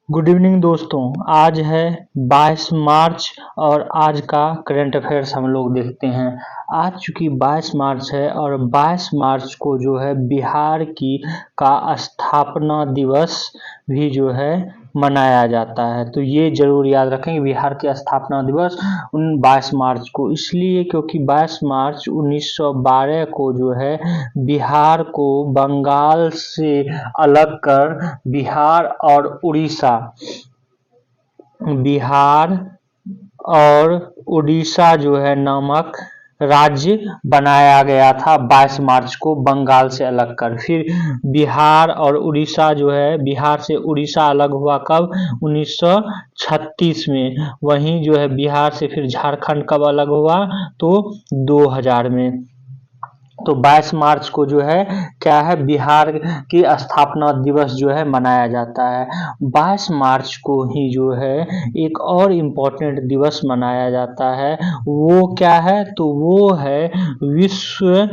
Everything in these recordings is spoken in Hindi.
गुड इवनिंग दोस्तों। आज है 22 मार्च और आज का करंट अफेयर्स हम लोग देखते हैं। आज चूंकि 22 मार्च है और 22 मार्च को जो है बिहार की का स्थापना दिवस भी जो है मनाया जाता है, तो ये जरूर याद रखें बिहार की स्थापना दिवस 22 मार्च को इसलिए क्योंकि 22 मार्च 1912 को जो है बिहार को बंगाल से अलग कर बिहार और उड़ीसा जो है नामक राज्य बनाया गया था 22 मार्च को बंगाल से अलग कर। फिर बिहार और उड़ीसा जो है बिहार से उड़ीसा अलग हुआ कब? 1936 में। वहीं जो है बिहार से फिर झारखंड कब अलग हुआ? तो 2000 में। तो 22 मार्च को जो है क्या है बिहार की स्थापना दिवस जो है मनाया जाता है। 22 मार्च को ही जो है एक और इम्पोर्टेंट दिवस मनाया जाता है, वो क्या है? तो वो है विश्व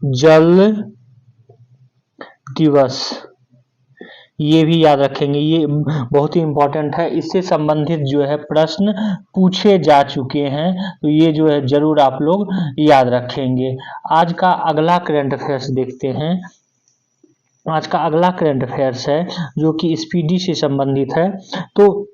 जल दिवस। ये भी याद रखेंगे, ये बहुत ही इम्पोर्टेंट है। इससे संबंधित जो है प्रश्न पूछे जा चुके हैं, तो ये जो है जरूर आप लोग याद रखेंगे। आज का अगला करंट अफेयर्स देखते हैं। आज का अगला करंट अफेयर्स है जो कि स्पीडी से संबंधित है, तो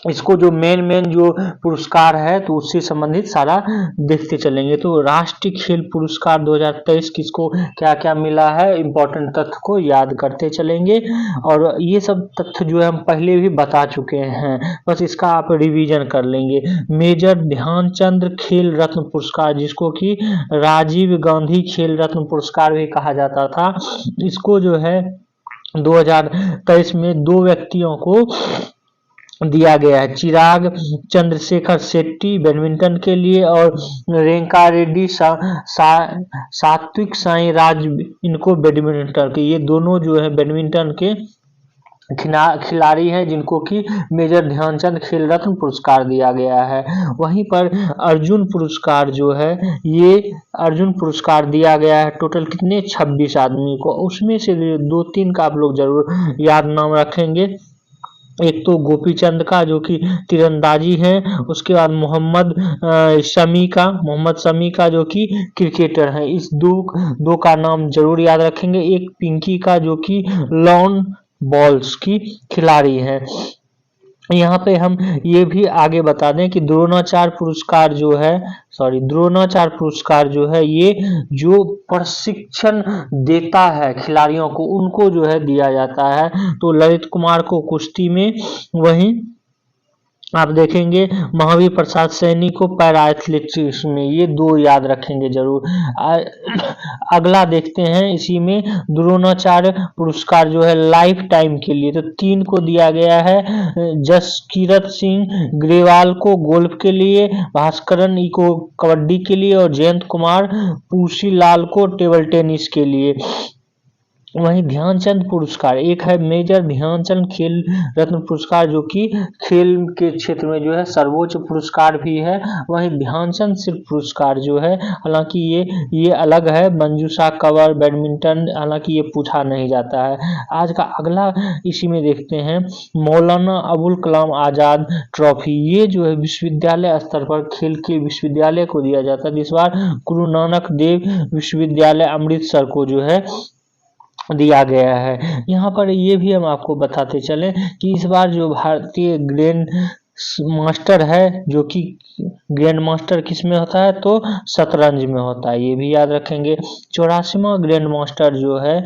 इसको जो मेन जो पुरस्कार है तो उससे संबंधित सारा देखते चलेंगे। तो राष्ट्रीय खेल पुरस्कार 2023 किसको क्या क्या मिला है, इंपॉर्टेंट तथ्य को याद करते चलेंगे। और ये सब तथ्य जो है हम पहले भी बता चुके हैं, बस इसका आप रिवीजन कर लेंगे। मेजर ध्यानचंद खेल रत्न पुरस्कार, जिसको कि राजीव गांधी खेल रत्न पुरस्कार भी कहा जाता था, इसको जो है 2023 में 2 व्यक्तियों को दिया गया है। चिराग चंद्रशेखर शेट्टी बैडमिंटन के लिए और रेंका रेड्डी सात्विक साईराज इनको बैडमिंटन के, ये दोनों जो है बैडमिंटन के खिलाड़ी हैं जिनको कि मेजर ध्यानचंद खेल रत्न पुरस्कार दिया गया है। वहीं पर अर्जुन पुरस्कार जो है ये अर्जुन पुरस्कार दिया गया है टोटल कितने 26 आदमी को, उसमें से 2-3 का आप लोग जरूर याद नाम रखेंगे। एक तो गोपी चंद का जो कि तीरंदाजी है, उसके बाद मोहम्मद शमी का जो कि क्रिकेटर है। इस दो का नाम जरूर याद रखेंगे। एक पिंकी का जो कि लॉन बॉल्स की खिलाड़ी है। यहाँ पे हम ये भी आगे बता दें कि द्रोणाचार्य पुरस्कार जो है ये जो प्रशिक्षण देता है खिलाड़ियों को उनको जो है दिया जाता है। तो ललित कुमार को कुश्ती में, वहीं आप देखेंगे महावीर प्रसाद सैनी को पैरा एथलेटिक्स में। ये 2 याद रखेंगे जरूर। अगला देखते हैं, इसी में द्रोणाचार्य पुरस्कार जो है लाइफ टाइम के लिए तो 3 को दिया गया है। जसकीरत सिंह ग्रेवाल को गोल्फ के लिए, भास्करन को कबड्डी के लिए और जयंत कुमार पूसीलाल को टेबल टेनिस के लिए। वहीं ध्यानचंद पुरस्कार एक है मेजर ध्यानचंद खेल रत्न पुरस्कार जो कि खेल के क्षेत्र में जो है सर्वोच्च पुरस्कार भी है। वहीं ध्यानचंद सिर्फ पुरस्कार जो है, हालांकि ये अलग है। मंजूषा कंवर बैडमिंटन, हालांकि ये पूछा नहीं जाता है। आज का अगला इसी में देखते हैं, मौलाना अबुल कलाम आजाद ट्रॉफी, ये जो है विश्वविद्यालय स्तर पर खेल के विश्वविद्यालय को दिया जाता है। इस बार गुरु नानक देव विश्वविद्यालय अमृतसर को जो है दिया गया है। यहाँ पर ये भी हम आपको बताते चलें कि इस बार जो भारतीय ग्रैंड मास्टर है, जो कि ग्रैंड मास्टर किस में होता है तो शतरंज में होता है, ये भी याद रखेंगे। 84वां ग्रैंड मास्टर जो है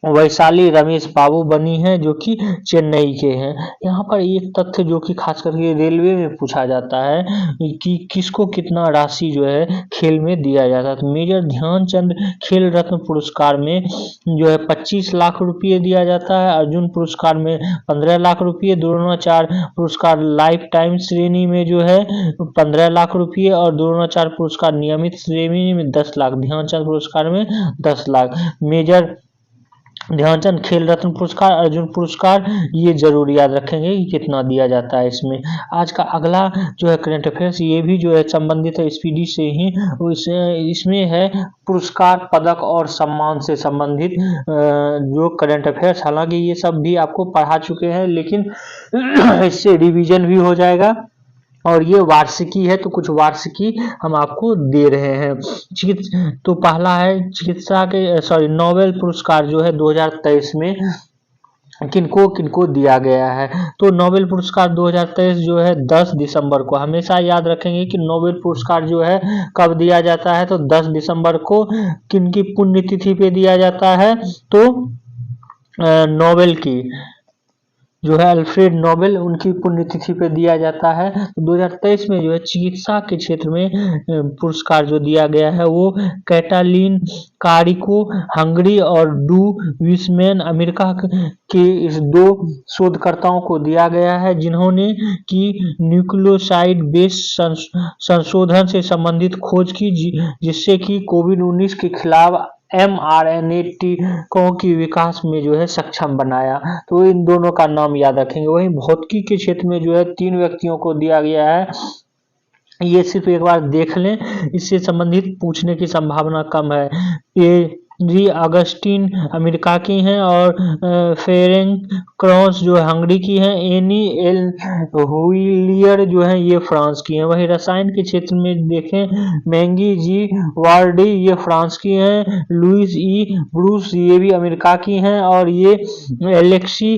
वैशाली रमेश बाबू बनी है जो कि चेन्नई के हैं। यहाँ पर एक तथ्य जो कि खास करके रेलवे में पूछा जाता है कि किसको कितना राशि जो है खेल में दिया जाता है। तो मेजर ध्यानचंद खेल रत्न पुरस्कार में जो है 25 लाख रुपये दिया जाता है, अर्जुन पुरस्कार में 15 लाख रुपये, द्रोणाचार्य पुरस्कार लाइफ टाइम श्रेणी में जो है 15 लाख रुपये और द्रोणाचार्य पुरस्कार नियमित श्रेणी में 10 लाख, ध्यानचंद पुरस्कार में 10 लाख। मेजर ध्यानचंद खेल रत्न पुरस्कार, अर्जुन पुरस्कार, ये जरूर याद रखेंगे कि कितना दिया जाता है इसमें। आज का अगला जो है करंट अफेयर्स, ये भी जो है संबंधित है स्पीडी से ही, इसमें है पुरस्कार, पदक और सम्मान से संबंधित जो करंट अफेयर्स। हालांकि ये सब भी आपको पढ़ा चुके हैं, लेकिन इससे रिवीजन भी हो जाएगा और ये वार्षिकी है, तो कुछ वार्षिकी हम आपको दे रहे हैं। तो पहला है चिकित्सा के नोबेल पुरस्कार जो है 2023 में किनको किनको दिया गया है। तो नोबेल पुरस्कार 2023 जो है 10 दिसंबर को, हमेशा याद रखेंगे कि नोबेल पुरस्कार जो है कब दिया जाता है, तो 10 दिसंबर को किनकी पुण्यतिथि पे दिया जाता है, तो नोबेल की जो है अल्फ्रेड नोबेल, उनकी पुण्यतिथि पे दिया जाता है। 2023 में जो है चिकित्सा के क्षेत्र में पुरस्कार जो दिया गया है वो कैटालिन कारिको हंगरी और डू विसमैन अमेरिका के इस दो शोधकर्ताओं को दिया गया है, जिन्होंने की न्यूक्लियोसाइड बेस्ड संशोधन से संबंधित खोज की, जिससे कि कोविड-19 के खिलाफ mRNA टीकों की विकास में जो है सक्षम बनाया। तो इन दोनों का नाम याद रखेंगे। वहीं भौतिकी के क्षेत्र में जो है 3 व्यक्तियों को दिया गया है, ये सिर्फ एक बार देख लें, इससे संबंधित पूछने की संभावना कम है। पेरी अगस्टिन अमेरिका की हैं और फेरेंक क्रॉस जो है हंगरी की हैं, एनी एल हुइलियर जो है ये फ्रांस की हैं। वहीं रसायन के क्षेत्र में देखें, मैंगी जी वार्डी ये फ्रांस की हैं, लुइस ई ब्रूस ये भी अमेरिका की हैं और ये एलेक्सी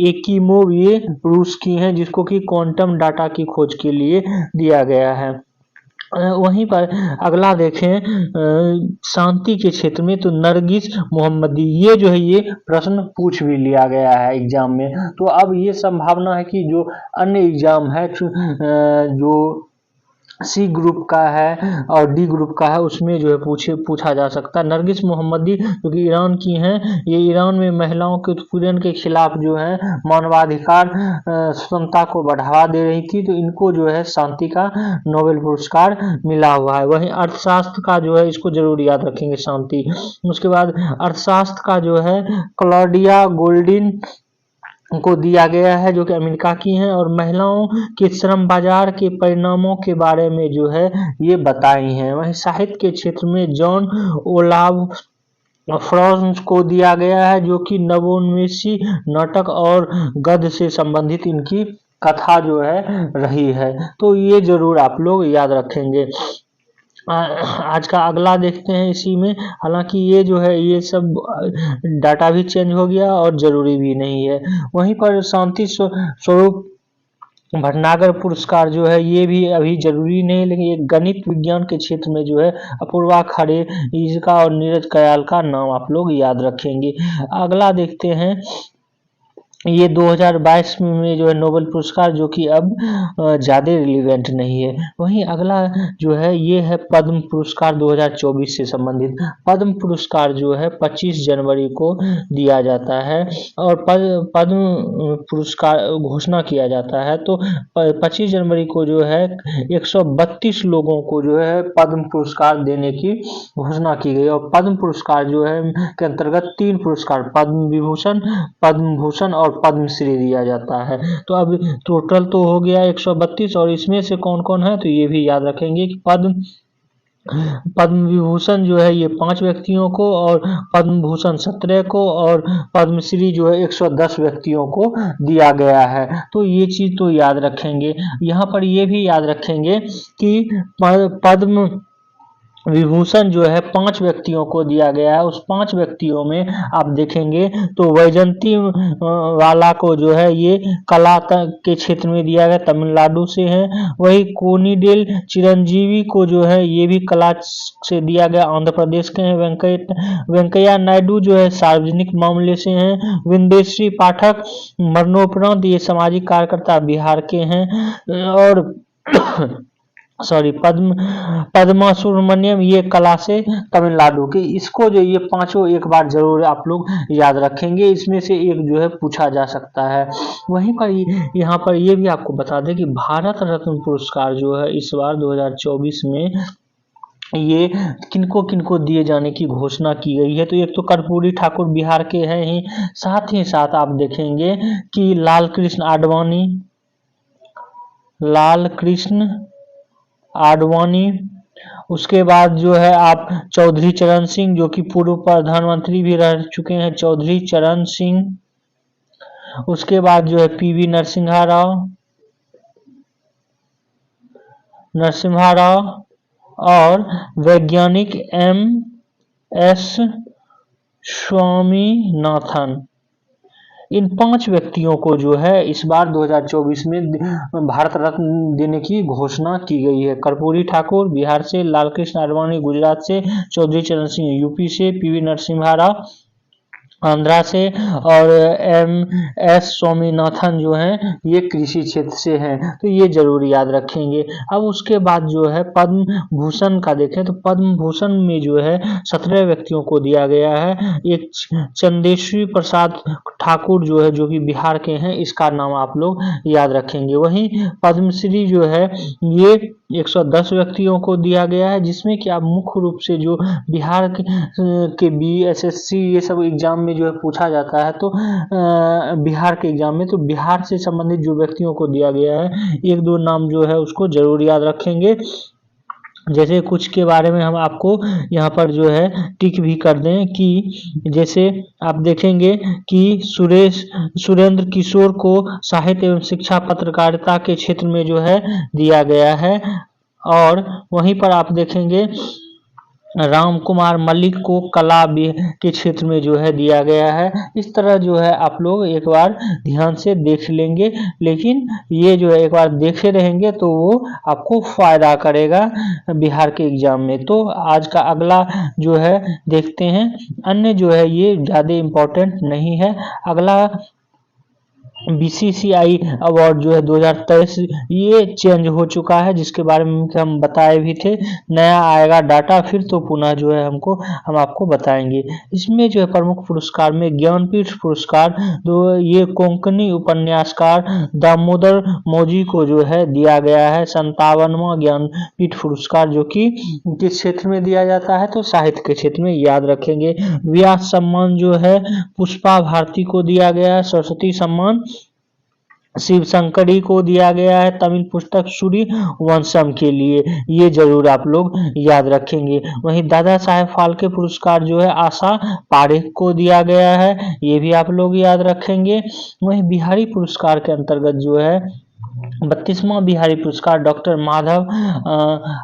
एकिमोव ये रूस की हैं, जिसको कि क्वांटम डाटा की खोज के लिए दिया गया है। वहीं पर अगला देखें शांति के क्षेत्र में, तो नरगिस मोहम्मदी ये जो है ये प्रश्न पूछ भी लिया गया है एग्जाम में। तो अब ये संभावना है कि जो अन्य एग्जाम है जो सी ग्रुप का है और डी ग्रुप का है, उसमें जो है पूछा जा सकता है। नरगिस मोहम्मदी जो कि ईरान की हैं, ये ईरान में महिलाओं के उत्पीड़न के खिलाफ जो है मानवाधिकार स्वतंत्रता को बढ़ावा दे रही थी, तो इनको जो है शांति का नोबेल पुरस्कार मिला हुआ है। वहीं अर्थशास्त्र का जो है, इसको जरूर याद रखेंगे शांति। उसके बाद अर्थशास्त्र का जो है क्लॉडिया गोल्डिन को दिया गया है, जो कि अमेरिका की हैं और महिलाओं के श्रम बाजार के परिणामों के बारे में जो है ये बताई हैं। वहीं साहित्य के क्षेत्र में जॉन ओलाव फ्रांस को दिया गया है, जो कि नवोन्मेषी नाटक और गद्य से संबंधित इनकी कथा जो है रही है। तो ये जरूर आप लोग याद रखेंगे। आज का अगला देखते हैं इसी में। हालांकि ये जो है ये सब डाटा भी चेंज हो गया और जरूरी भी नहीं है। वहीं पर शांति स्वरूप भटनागर पुरस्कार जो है ये भी अभी जरूरी नहीं, लेकिन ये गणित विज्ञान के क्षेत्र में जो है अपूर्वा खड़े इसका और नीरज कयाल का नाम आप लोग याद रखेंगे। अगला देखते हैं, ये 2022 में जो है नोबेल पुरस्कार, जो कि अब ज़्यादा रिलीवेंट नहीं है। वहीं अगला जो है ये है पद्म पुरस्कार 2024 से संबंधित। पद्म पुरस्कार जो है 25 जनवरी को दिया जाता है और पद्म पुरस्कार घोषणा किया जाता है। तो 25 जनवरी को जो है 132 लोगों को जो है पद्म पुरस्कार देने की घोषणा की गई और पद्म पुरस्कार जो है के अंतर्गत 3 पुरस्कार पद्म विभूषण, पद्म भूषण और पद्मश्री दिया जाता है। तो अब टोटल तो हो गया 132 और इसमें से कौन कौन है, तो ये भी याद रखेंगे कि पद्म विभूषण जो है ये 5 व्यक्तियों को और पद्म भूषण 17 को और पद्मश्री जो है 110 व्यक्तियों को दिया गया है। तो ये चीज तो याद रखेंगे। यहाँ पर ये भी याद रखेंगे कि पद्म विभूषण जो है 5 व्यक्तियों को दिया गया है। उस 5 व्यक्तियों में आप देखेंगे तो वैजंती वाला को जो है ये कला के क्षेत्र में दिया गया, तमिलनाडु से है। वही कोनिडेल चिरंजीवी को जो है ये भी कला से दिया गया, आंध्र प्रदेश के हैं। वेंकैया नायडू जो है सार्वजनिक मामले से हैं। विंदेश्री पाठक मरणोपरांत ये सामाजिक कार्यकर्ता बिहार के हैं और पद्मा सुब्रमण्यम ये कला से तमिलनाडु के। इसको जो ये 5 एक बार जरूर आप लोग याद रखेंगे, इसमें से एक जो है पूछा जा सकता है। वहीं पर यहाँ पर ये भी आपको बता दें कि भारत रत्न पुरस्कार जो है इस बार 2024 में ये किनको किनको दिए जाने की घोषणा की गई है। तो एक तो कर्पूरी ठाकुर बिहार के हैं ही साथ आप देखेंगे कि लाल कृष्ण आडवाणी, उसके बाद जो है आप चौधरी चरण सिंह, जो कि पूर्व प्रधानमंत्री भी रह चुके हैं, चौधरी चरण सिंह। उसके बाद जो है पीवी नरसिम्हा राव और वैज्ञानिक एस स्वामीनाथन। इन 5 व्यक्तियों को जो है इस बार 2024 में भारत रत्न देने की घोषणा की गई है। कर्पूरी ठाकुर बिहार से, लालकृष्ण आडवाणी गुजरात से, चौधरी चरण सिंह यूपी से, पीवी नरसिम्हा राव आंध्रा से और एस स्वामीनाथन जो हैं ये कृषि क्षेत्र से हैं। तो ये जरूर याद रखेंगे। अब उसके बाद जो है पद्म भूषण का देखें तो पद्म भूषण में जो है 17 व्यक्तियों को दिया गया है। एक चंदेश्वरी प्रसाद ठाकुर जो है, जो कि बिहार के हैं, इसका नाम आप लोग याद रखेंगे। वहीं पद्मश्री जो है ये 110 व्यक्तियों को दिया गया है, जिसमें कि आप मुख्य रूप से जो बिहार के BSSC ये सब एग्जाम में जो है पूछा जाता है, तो बिहार के एग्जाम में तो बिहार से संबंधित जो व्यक्तियों को दिया गया है, एक दो नाम जो है उसको जरूर याद रखेंगे। जैसे कुछ के बारे में हम आपको यहाँ पर जो है टिक भी कर दें कि जैसे आप देखेंगे कि सुरेंद्र किशोर को साहित्य एवं शिक्षा पत्रकारिता के क्षेत्र में जो है दिया गया है। और वहीं पर आप देखेंगे राम कुमार मलिक को कला के क्षेत्र में जो है दिया गया है। इस तरह जो है आप लोग एक बार ध्यान से देख लेंगे, लेकिन ये जो है एक बार देखे रहेंगे तो वो आपको फायदा करेगा बिहार के एग्जाम में। तो आज का अगला जो है देखते हैं, अन्य जो है ये ज़्यादा इम्पोर्टेंट नहीं है। अगला BCCI अवार्ड जो है 2023 ये चेंज हो चुका है, जिसके बारे में हम बताए भी थे। नया आएगा डाटा फिर तो पुनः जो है हम आपको बताएंगे। इसमें जो है प्रमुख पुरस्कार में ज्ञानपीठ पुरस्कार ये कोंकणी उपन्यासकार दामोदर मौजी को जो है दिया गया है। 57वां ज्ञानपीठ पुरस्कार, जो कि किस क्षेत्र में दिया जाता है, तो साहित्य के क्षेत्र में याद रखेंगे। व्यास सम्मान जो है पुष्पा भारती को दिया गया है। सरस्वती सम्मान शिव शंकरी को दिया गया है तमिल पुस्तक सूर्यवंशम के लिए, ये जरूर आप लोग याद रखेंगे। वहीं दादा साहेब फाल्के पुरस्कार जो है आशा पारेख को दिया गया है, ये भी आप लोग याद रखेंगे। वहीं बिहारी पुरस्कार के अंतर्गत जो है 32वां बिहारी पुरस्कार डॉक्टर माधव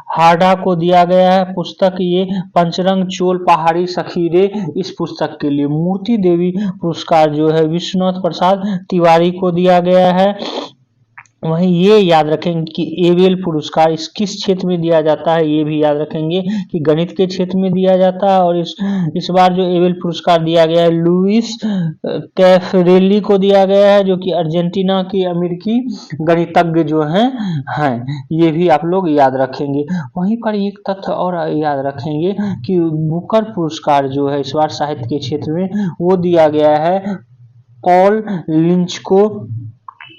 हार्डा को दिया गया है। पुस्तक ये पंचरंग चोल पहाड़ी सखीरे, इस पुस्तक के लिए। मूर्ति देवी पुरस्कार जो है विश्वनाथ प्रसाद तिवारी को दिया गया है। वहीं ये याद रखेंगे कि एबेल पुरस्कार इस किस क्षेत्र में दिया जाता है, ये भी याद रखेंगे कि गणित के क्षेत्र में दिया जाता है। और इस बार जो एबेल पुरस्कार दिया गया है लुइस कैफरेली को दिया गया है, जो कि अर्जेंटीना के अमेरिकी गणितज्ञ जो हैं ये भी आप लोग याद रखेंगे। वहीं पर एक तथ्य और याद रखेंगे कि बुकर पुरस्कार जो है इस बार साहित्य के क्षेत्र में वो दिया गया है पॉल लिंच को,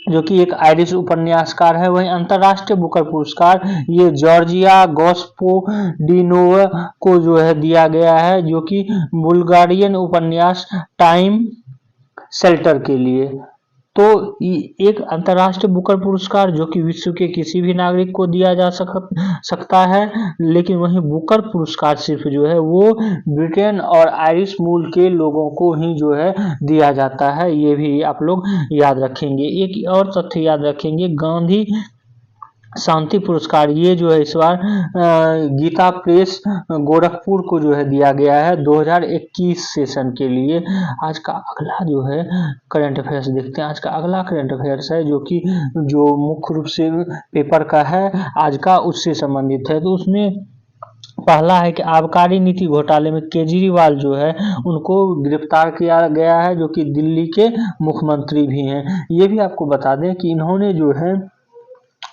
जो कि एक आयरिश उपन्यासकार है। वहीं अंतर्राष्ट्रीय बुकर पुरस्कार ये जॉर्जिया गोस्पोडिनोवा को जो है दिया गया है, जो कि बुल्गारियन उपन्यास टाइम शेल्टर के लिए। तो एक अंतर्राष्ट्रीय बुकर पुरस्कार जो कि विश्व के किसी भी नागरिक को दिया जा सकता है, लेकिन वहीं बुकर पुरस्कार सिर्फ जो है वो ब्रिटेन और आयरिश मूल के लोगों को ही जो है दिया जाता है, ये भी आप लोग याद रखेंगे। एक और तथ्य याद रखेंगे, गांधी शांति पुरस्कार ये जो है इस बार गीता प्रेस गोरखपुर को जो है दिया गया है 2021 सेशन के लिए। आज का अगला जो है करंट अफेयर्स देखते हैं। आज का अगला करंट अफेयर्स है जो मुख्य रूप से पेपर का है आज का, उससे संबंधित है। तो उसमें पहला है कि आबकारी नीति घोटाले में केजरीवाल जो है उनको गिरफ्तार किया गया है, जो कि दिल्ली के मुख्यमंत्री भी हैं। ये भी आपको बता दें कि इन्होंने जो है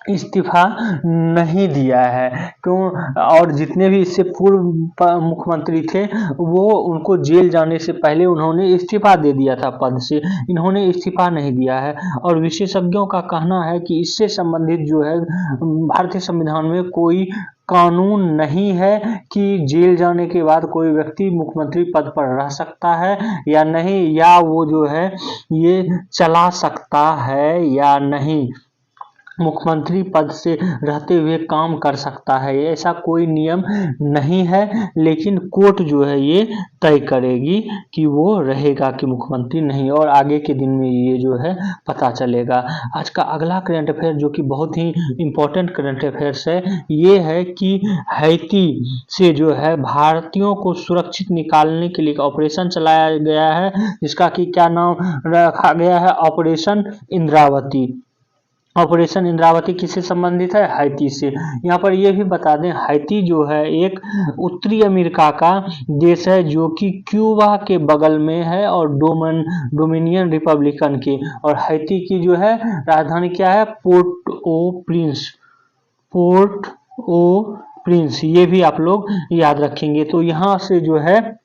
इस्तीफा नहीं दिया है। क्यों? और जितने भी इससे पूर्व मुख्यमंत्री थे वो उनको जेल जाने से पहले उन्होंने इस्तीफा दे दिया था पद से, इन्होंने इस्तीफा नहीं दिया है। और विशेषज्ञों का कहना है कि इससे संबंधित जो है भारतीय संविधान में कोई कानून नहीं है कि जेल जाने के बाद कोई व्यक्ति मुख्यमंत्री पद पर रह सकता है या नहीं, या वो जो है ये चला सकता है या नहीं, मुख्यमंत्री पद से रहते हुए काम कर सकता है, ऐसा कोई नियम नहीं है। लेकिन कोर्ट जो है ये तय करेगी कि वो रहेगा कि मुख्यमंत्री नहीं, और आगे के दिन में ये जो है पता चलेगा। आज का अगला करंट अफेयर जो कि बहुत ही इम्पोर्टेंट करंट अफेयर्स है, ये है कि हैती से जो है भारतीयों को सुरक्षित निकालने के लिए ऑपरेशन चलाया गया है, जिसका कि क्या नाम रखा गया है, ऑपरेशन इंद्रावती। ऑपरेशन इंद्रावती किससे संबंधित है? हैती से। यहाँ पर यह भी बता दें, हैती जो है एक उत्तरी अमेरिका का देश है जो कि क्यूबा के बगल में है और डोमिनियन रिपब्लिकन के, और हैती की जो है राजधानी क्या है? पोर्ट ओ प्रिंस, ये भी आप लोग याद रखेंगे। तो यहाँ से जो है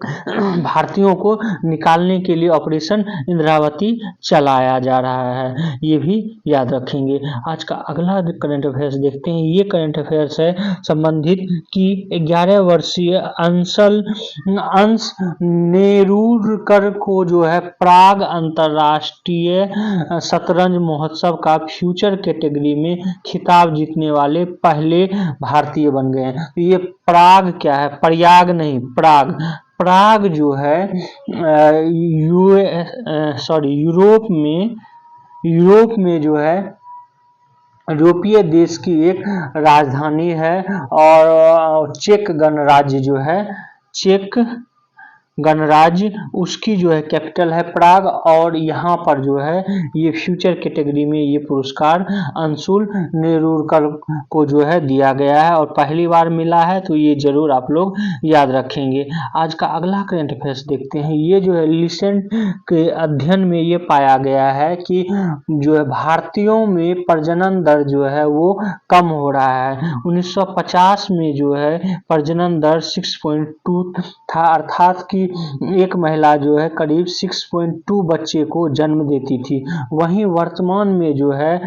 भारतीयों को निकालने के लिए ऑपरेशन इंद्रावती चलाया जा रहा है, ये भी याद रखेंगे। आज का अगला करंट अफेयर्स देखते हैं। ये करंट अफेयर्स है संबंधित कि 11 वर्षीय अंश नेरुरकर को जो है प्राग अंतरराष्ट्रीय शतरंज महोत्सव का फ्यूचर कैटेगरी में खिताब जीतने वाले पहले भारतीय बन गए हैं। तो ये प्राग क्या है? प्रयाग नहीं, प्राग जो है यूरोप में जो है यूरोपीय देश की एक राजधानी है, और चेक गणराज्य जो है, चेक गणराज्य, उसकी जो है कैपिटल है प्राग। और यहाँ पर जो है ये फ्यूचर कैटेगरी में ये पुरस्कार अंशुल नेरुरकर को जो है दिया गया है और पहली बार मिला है, तो ये जरूर आप लोग याद रखेंगे। आज का अगला करंट अफेयर्स देखते हैं। ये जो है रिसेंट के अध्ययन में ये पाया गया है कि जो है भारतीयों में प्रजनन दर जो है वो कम हो रहा है। 1950 में जो है प्रजनन दर 6.2 था, अर्थात कि एक महिला जो है करीब 6.2 बच्चे को जन्म देती थी। वहीं वर्तमान में जो है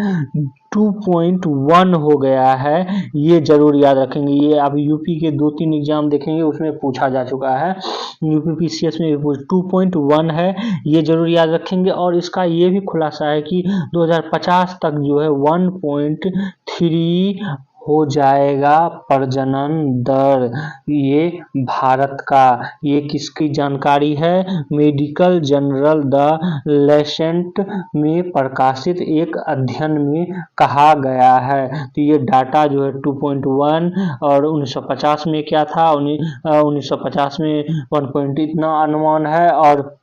2.1 हो गया है, ये जरूर याद रखेंगे। ये अब यूपी के 2-3 एग्जाम देखेंगे उसमें पूछा जा चुका है, यूपी पीसीएस में 2.1 है, ये जरूर याद रखेंगे। और इसका ये भी खुलासा है कि 2050 तक जो है 1.3 हो जाएगा प्रजनन दर, ये भारत का। ये किसकी जानकारी है? मेडिकल जर्नल द लैंसेट में प्रकाशित एक अध्ययन में कहा गया है। तो ये डाटा जो है 2.1 और 1950 में क्या था? 1950 में 1. इतना अनुमान है, और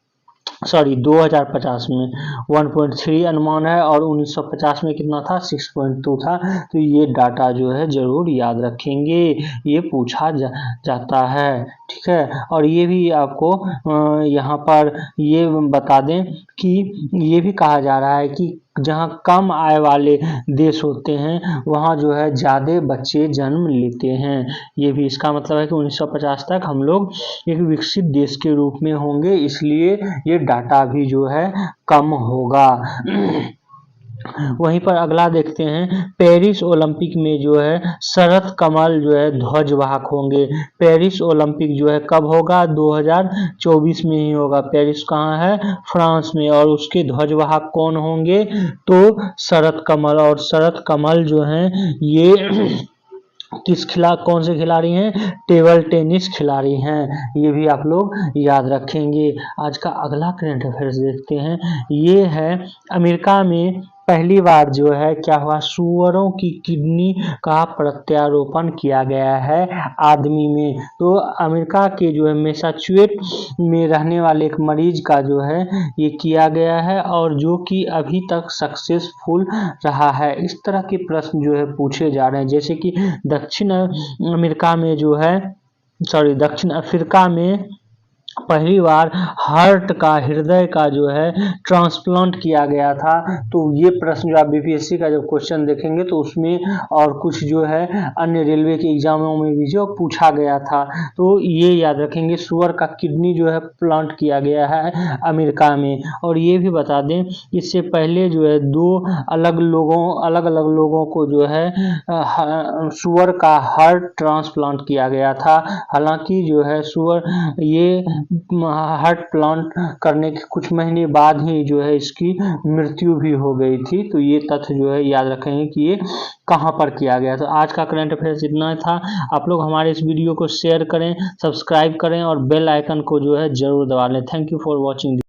2050 में 1.3 अनुमान है, और 1950 में कितना था? 6.2 था। तो ये डाटा जो है जरूर याद रखेंगे, ये पूछा जाता है, ठीक है। और ये भी आपको यहाँ पर ये बता दें कि ये भी कहा जा रहा है कि जहाँ कम आय वाले देश होते हैं वहाँ जो है ज़्यादा बच्चे जन्म लेते हैं। ये भी इसका मतलब है कि 1950 तक हम लोग एक विकसित देश के रूप में होंगे, इसलिए ये डाटा भी जो है कम होगा। वहीं पर अगला देखते हैं, पेरिस ओलंपिक में जो है शरद कमल जो है ध्वजवाहक होंगे। पेरिस ओलंपिक जो है कब होगा? 2024 में ही होगा। पेरिस कहाँ है? फ्रांस में। और उसके ध्वजवाहक कौन होंगे? तो शरद कमल। और शरद कमल जो हैं ये कौन से खिलाड़ी हैं? टेबल टेनिस खिलाड़ी हैं, ये भी आप लोग याद रखेंगे। आज का अगला करंट अफेयर्स देखते हैं। ये है अमेरिका में पहली बार जो है क्या हुआ? सुअरों की किडनी का प्रत्यारोपण किया गया है आदमी में। तो अमेरिका के जो है मैसाचुसेट्स में रहने वाले एक मरीज का जो है ये किया गया है, और जो कि अभी तक सक्सेसफुल रहा है। इस तरह के प्रश्न जो है पूछे जा रहे हैं, जैसे कि दक्षिण अफ्रीका में पहली बार हार्ट का, हृदय का जो है ट्रांसप्लांट किया गया था। तो ये प्रश्न जो आप बीपीएससी का जब क्वेश्चन देखेंगे तो उसमें और कुछ जो है अन्य रेलवे के एग्जामों में भी जो पूछा गया था। तो ये याद रखेंगे। सुअर का किडनी जो है प्लांट किया गया है अमेरिका में। और ये भी बता दें इससे पहले जो है अलग अलग लोगों को जो है सुअर का हार्ट ट्रांसप्लांट किया गया था। हालांकि जो है सुअर ये हार्ट प्लांट करने के कुछ महीने बाद ही जो है इसकी मृत्यु भी हो गई थी। तो ये तथ्य जो है याद रखेंगे कि ये कहाँ पर किया गया। तो आज का करंट अफेयर्स इतना था। आप लोग हमारे इस वीडियो को शेयर करें, सब्सक्राइब करें और बेल आइकन को जो है जरूर दबा लें। Thank you for watching this.